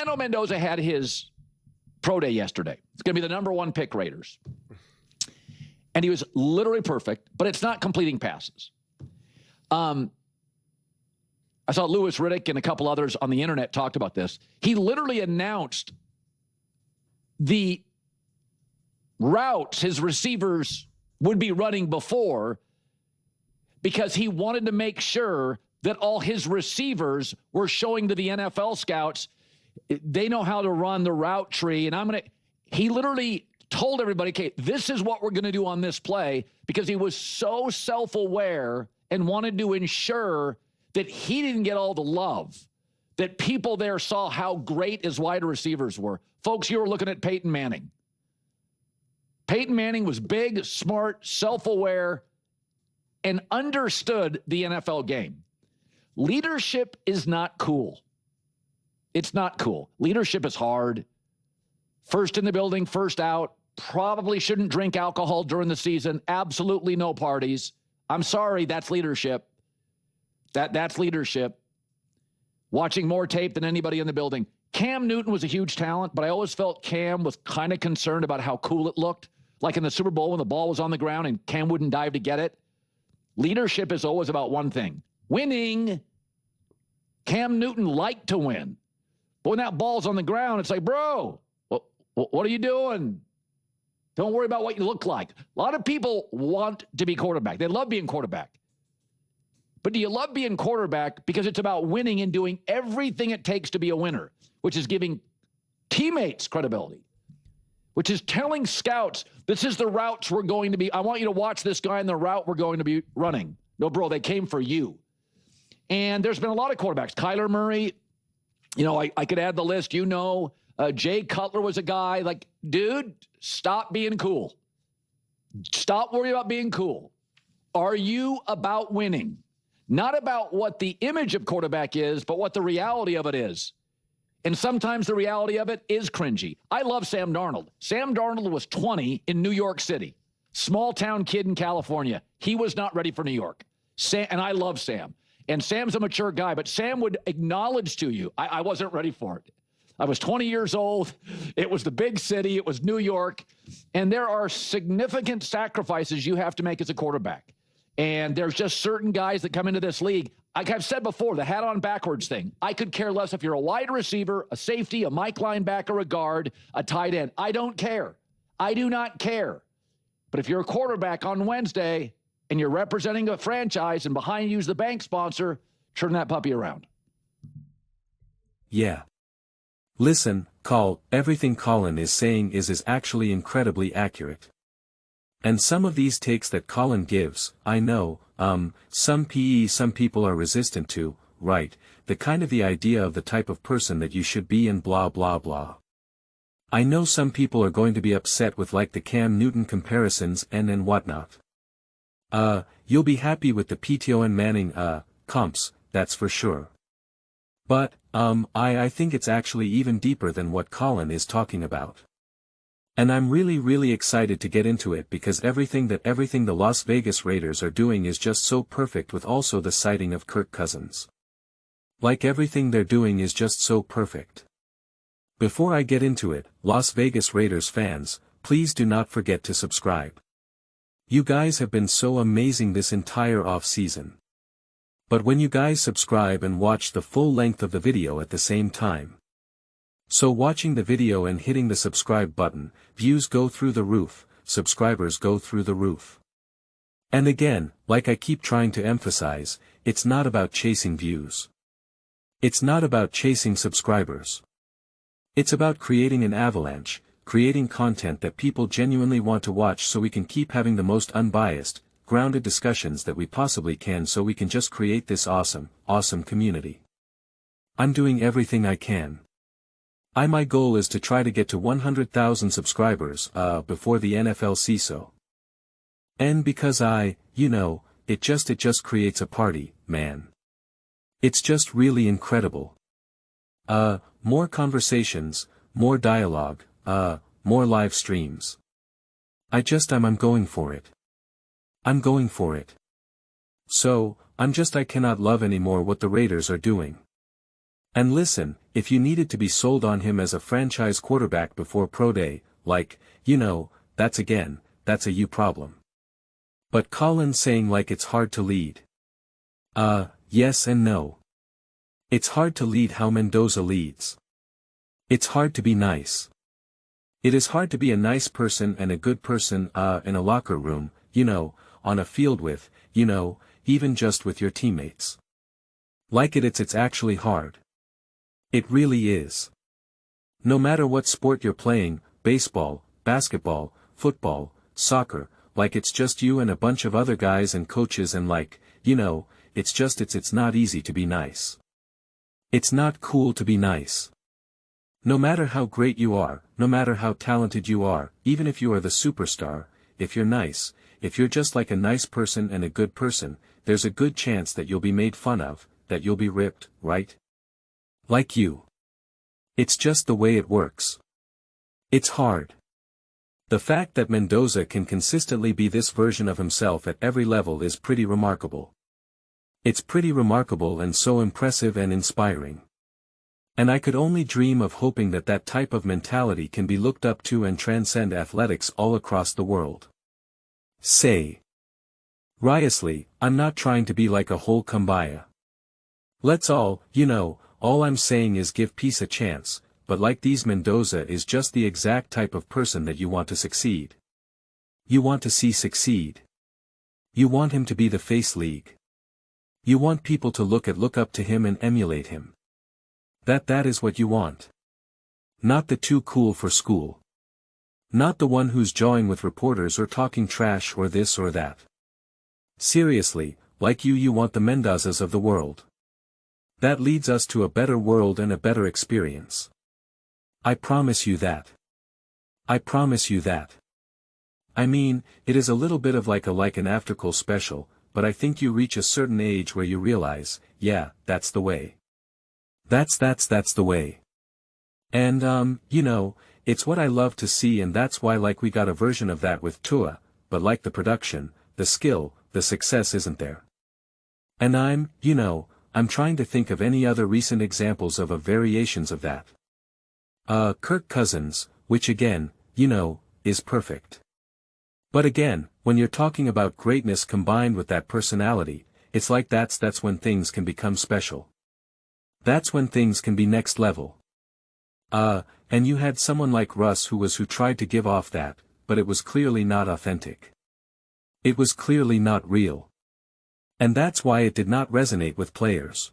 Fernando Mendoza had his pro day yesterday. It's going to be the #1 pick, Raiders. And he was literally perfect, but it's not completing passes. I saw Louis Riddick and a couple others on the internet talked about this. He literally announced the routes his receivers would be running before because he wanted to make sure that all his receivers were showing to the NFL scouts they know how to run the route tree. And he literally told everybody, okay, this is what we're going to do on this play, because he was so self-aware and wanted to ensure that he didn't get all the love, that people there saw how great his wide receivers were. Folks, you were looking at Peyton Manning. Peyton Manning was big, smart, self-aware, and understood the NFL game. Leadership is not cool. It's not cool. Leadership is hard. First in the building, first out. Probably shouldn't drink alcohol during the season. Absolutely no parties. I'm sorry, that's leadership. That's leadership. Watching more tape than anybody in the building. Cam Newton was a huge talent, but I always felt Cam was kind of concerned about how cool it looked. Like in the Super Bowl when the ball was on the ground and Cam wouldn't dive to get it. Leadership is always about one thing: winning. Cam Newton liked to win. But when that ball's on the ground, it's like, bro, what are you doing? Don't worry about what you look like. A lot of people want to be quarterback. They love being quarterback. But do you love being quarterback because it's about winning and doing everything it takes to be a winner, which is giving teammates credibility, which is telling scouts, this is the routes we're going to be. I want you to watch this guy in the route we're going to be running. No, bro, they came for you. And there's been a lot of quarterbacks. Kyler Murray, I could add the list. Jay Cutler was a guy like, dude, stop being cool. Stop worrying about being cool. Are you about winning? Not about what the image of quarterback is, but what the reality of it is. And sometimes the reality of it is cringy. I love Sam Darnold. Sam Darnold was 20 in New York City. Small town kid in California. He was not ready for New York. And I love Sam. And Sam's a mature guy, but Sam would acknowledge to you, I wasn't ready for it. I was 20 years old. It was the big city. It was New York. And there are significant sacrifices you have to make as a quarterback. And there's just certain guys that come into this league. Like I've said before, the hat on backwards thing. I could care less if you're a wide receiver, a safety, a Mike linebacker, a guard, a tight end. I don't care. I do not care. But if you're a quarterback on Wednesday and you're representing a franchise and behind you is the bank sponsor, turn that puppy around. Yeah. Listen, everything Colin is saying is actually incredibly accurate. And some of these takes that Colin gives, I know, some people are resistant to, right, the idea of the type of person that you should be and blah blah blah. I know some people are going to be upset with like the Cam Newton comparisons and whatnot. You'll be happy with the Peyton Manning, comps, that's for sure. But, I think it's actually even deeper than what Colin is talking about. And I'm really excited to get into it because everything the Las Vegas Raiders are doing is just so perfect, with also the sighting of Kirk Cousins. Like everything they're doing is just so perfect. Before I get into it, Las Vegas Raiders fans, please do not forget to subscribe. You guys have been so amazing this entire off-season. But when you guys subscribe and watch the full length of the video at the same time. So watching the video and hitting the subscribe button, views go through the roof, subscribers go through the roof. And again, like I keep trying to emphasize, it's not about chasing views. It's not about chasing subscribers. It's about creating an avalanche, creating content that people genuinely want to watch so we can keep having the most unbiased, grounded discussions that we possibly can, so we can just create this awesome community. I'm doing everything I can. My goal is to try to get to 100,000 subscribers, before the NFL CISO. And because it just creates a party, man. It's just really incredible. More conversations, more dialogue, more live streams. I'm going for it. I'm going for it. So, I cannot love anymore what the Raiders are doing. And listen, if you needed to be sold on him as a franchise quarterback before Pro Day, that's a you problem. But Colin's saying like it's hard to lead. Yes and no. It's hard to lead how Mendoza leads. It's hard to be nice. It is hard to be a nice person and a good person, in a locker room, on a field with, even just with your teammates. It's actually hard. It really is. No matter what sport you're playing, baseball, basketball, football, soccer, it's just you and a bunch of other guys and coaches and it's not easy to be nice. It's not cool to be nice. No matter how great you are, no matter how talented you are, even if you are the superstar, if you're nice, if you're just like a nice person and a good person, there's a good chance that you'll be made fun of, that you'll be ripped, right? Like you. It's just the way it works. It's hard. The fact that Mendoza can consistently be this version of himself at every level is pretty remarkable. It's pretty remarkable and so impressive and inspiring. And I could only dream of hoping that that type of mentality can be looked up to and transcend athletics all across the world. Say. Seriously, I'm not trying to be like a whole kumbaya. Let's all I'm saying is give peace a chance, but like these Mendoza is just the exact type of person that you want to succeed. You want to see succeed. You want him to be the face league. You want people to look up to him and emulate him. That is what you want. Not the too cool for school. Not the one who's jawing with reporters or talking trash or this or that. Seriously, like you want the Mendozas of the world. That leads us to a better world and a better experience. I promise you that. I promise you that. I mean, it is a little bit of like an after-school special, but I think you reach a certain age where you realize, yeah, that's the way. That's the way. And, it's what I love to see and that's why we got a version of that with Tua, but the production, the skill, the success isn't there. And I'm trying to think of any other recent examples of variations of that. Kirk Cousins, which again, is perfect. But again, when you're talking about greatness combined with that personality, it's that's when things can become special. That's when things can be next level. And you had someone like Russ who tried to give off that, but it was clearly not authentic. It was clearly not real. And that's why it did not resonate with players.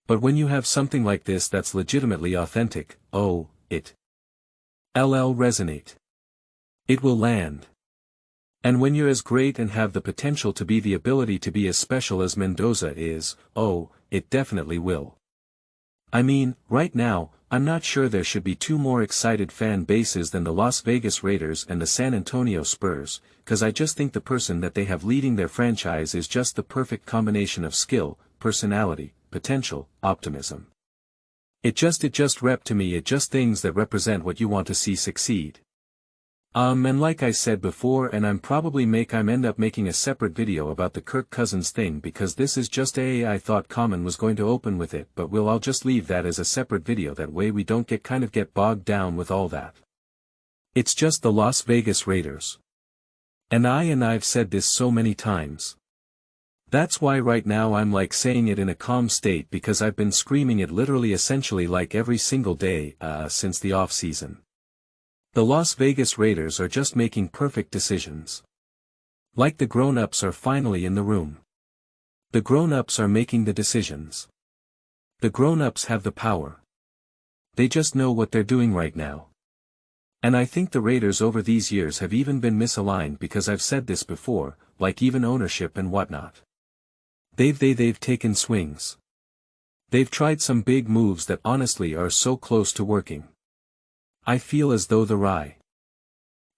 But when you have something like this that's legitimately authentic, it'll resonate. It will land. And when you're as great and have the potential to be the ability to be as special as Mendoza is, it definitely will. I mean, right now, I'm not sure there should be two more excited fan bases than the Las Vegas Raiders and the San Antonio Spurs, cause I just think the person that they have leading their franchise is just the perfect combination of skill, personality, potential, optimism. It just rep to me, it just things that represent what you want to see succeed. And like I said before and I'm end up making a separate video about the Kirk Cousins thing because this is just I thought Common was going to open with it but I'll just leave that as a separate video that way we don't get bogged down with all that. It's just the Las Vegas Raiders. And I've said this so many times. That's why right now I'm saying it in a calm state because I've been screaming it literally essentially every single day, since the off-season. The Las Vegas Raiders are just making perfect decisions. The grown-ups are finally in the room. The grown-ups are making the decisions. The grown-ups have the power. They just know what they're doing right now. And I think the Raiders over these years have even been misaligned because I've said this before, even ownership and whatnot. They've taken swings. They've tried some big moves that honestly are so close to working. I feel as though the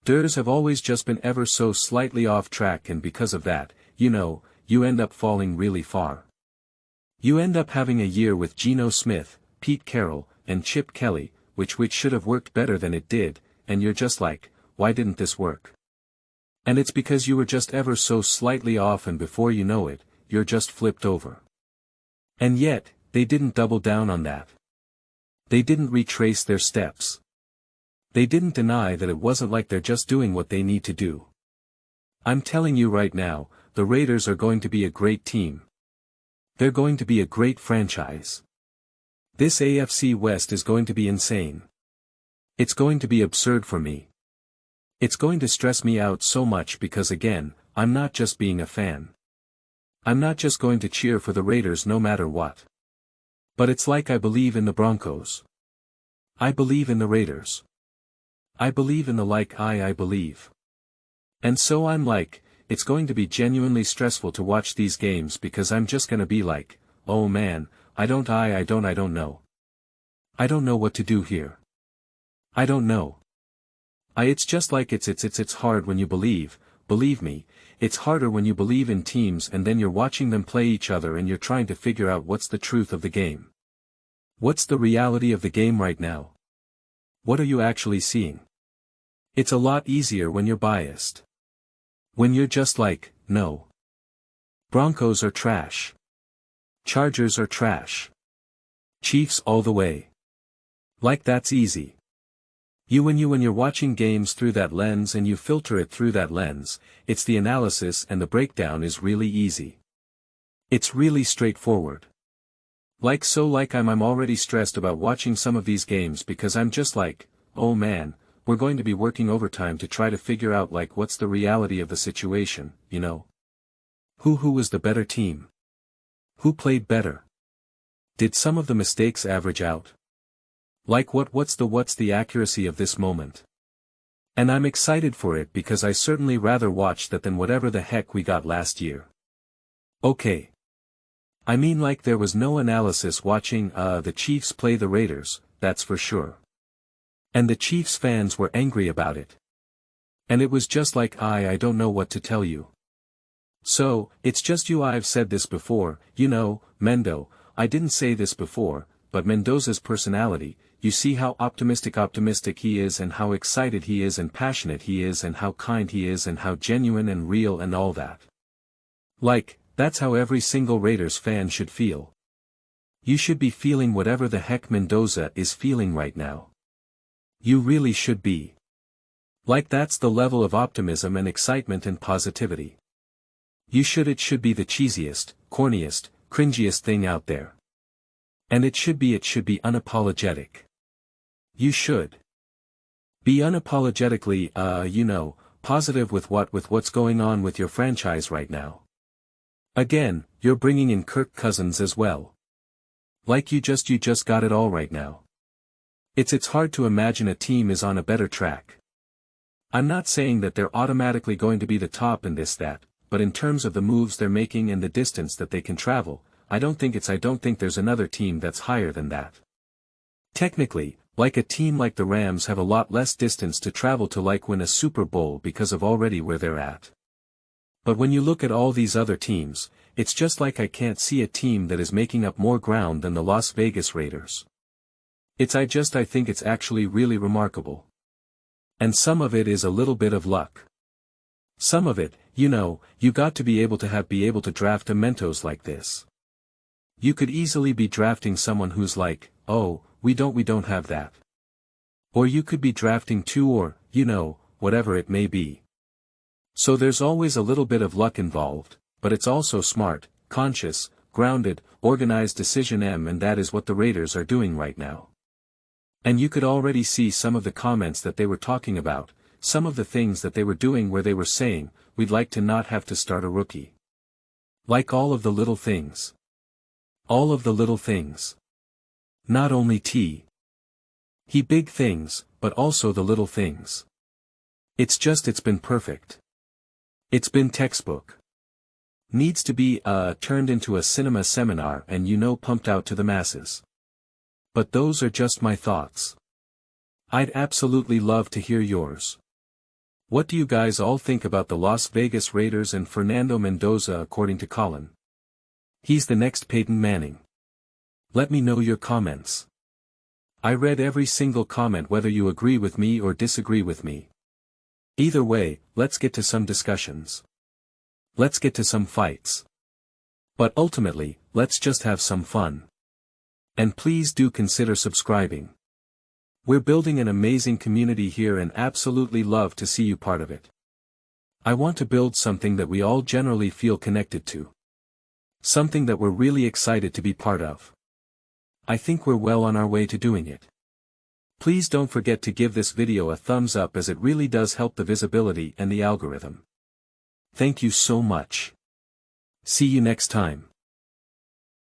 Raiders have always just been ever so slightly off track and because of that, you end up falling really far. You end up having a year with Geno Smith, Pete Carroll, and Chip Kelly, which should have worked better than it did, and you're just why didn't this work? And it's because you were just ever so slightly off and before you know it, you're just flipped over. And yet, they didn't double down on that. They didn't retrace their steps. They didn't deny that it wasn't like they're just doing what they need to do. I'm telling you right now, the Raiders are going to be a great team. They're going to be a great franchise. This AFC West is going to be insane. It's going to be absurd for me. It's going to stress me out so much because again, I'm not just being a fan. I'm not just going to cheer for the Raiders no matter what. But it's like I believe in the Broncos. I believe in the Raiders. I believe in the I believe. And so I'm like, it's going to be genuinely stressful to watch these games because I'm just gonna be like, oh man, I don't know. I don't know what to do here. I don't know. It's just like it's hard when you believe me, it's harder when you believe in teams and then you're watching them play each other and you're trying to figure out what's the truth of the game. What's the reality of the game right now? What are you actually seeing? It's a lot easier when you're biased. When you're just like, no. Broncos are trash. Chargers are trash. Chiefs all the way. Like that's easy. When you're watching games through that lens and you filter it through that lens, it's the analysis and the breakdown is really easy. It's really straightforward. I'm already stressed about watching some of these games because I'm just like, oh man, we're going to be working overtime to try to figure out like what's the reality of the situation, you know? Who was the better team? Who played better? Did some of the mistakes average out? Like what's the accuracy of this moment? And I'm excited for it because I certainly rather watch that than whatever the heck we got last year. Okay. I mean like there was no analysis watching the Chiefs play the Raiders, that's for sure. And the Chiefs fans were angry about it. And it was just like I don't know what to tell you. So, it's just I've said this before, you know, Mendo, I didn't say this before, but Mendoza's personality, you see how optimistic he is and how excited he is and passionate he is and how kind he is and how genuine and real and all that. Like, that's how every single Raiders fan should feel. You should be feeling whatever the heck Mendoza is feeling right now. You really should be. Like that's the level of optimism and excitement and positivity. It should be the cheesiest, corniest, cringiest thing out there. And it should be unapologetic. You should be unapologetically, positive with what's going on with your franchise right now. Again, you're bringing in Kirk Cousins as well. Like you just got it all right now. It's hard to imagine a team is on a better track. I'm not saying that they're automatically going to be the top in that, but in terms of the moves they're making and the distance that they can travel, I don't think there's another team that's higher than that. Technically, like a team like the Rams have a lot less distance to travel to like win a Super Bowl because of already where they're at. But when you look at all these other teams, it's just like I can't see a team that is making up more ground than the Las Vegas Raiders. I think it's actually really remarkable. And some of it is a little bit of luck. Some of it, you got to be able to draft a Mentos like this. You could easily be drafting someone who's like, oh, we don't have that. Or you could be drafting two or, whatever it may be. So there's always a little bit of luck involved, but it's also smart, conscious, grounded, organized decision and that is what the Raiders are doing right now. And you could already see some of the comments that they were talking about, some of the things that they were doing where they were saying, we'd like to not have to start a rookie. Like all of the little things. All of the little things. Not only he big things, but also the little things. It's been perfect. It's been textbook. Needs to be, turned into a cinema seminar and pumped out to the masses. But those are just my thoughts. I'd absolutely love to hear yours. What do you guys all think about the Las Vegas Raiders and Fernando Mendoza according to Colin? He's the next Peyton Manning. Let me know your comments. I read every single comment whether you agree with me or disagree with me. Either way, let's get to some discussions. Let's get to some fights. But ultimately, let's just have some fun. And please do consider subscribing. We're building an amazing community here and absolutely love to see you part of it. I want to build something that we all generally feel connected to. Something that we're really excited to be part of. I think we're well on our way to doing it. Please don't forget to give this video a thumbs up as it really does help the visibility and the algorithm. Thank you so much. See you next time.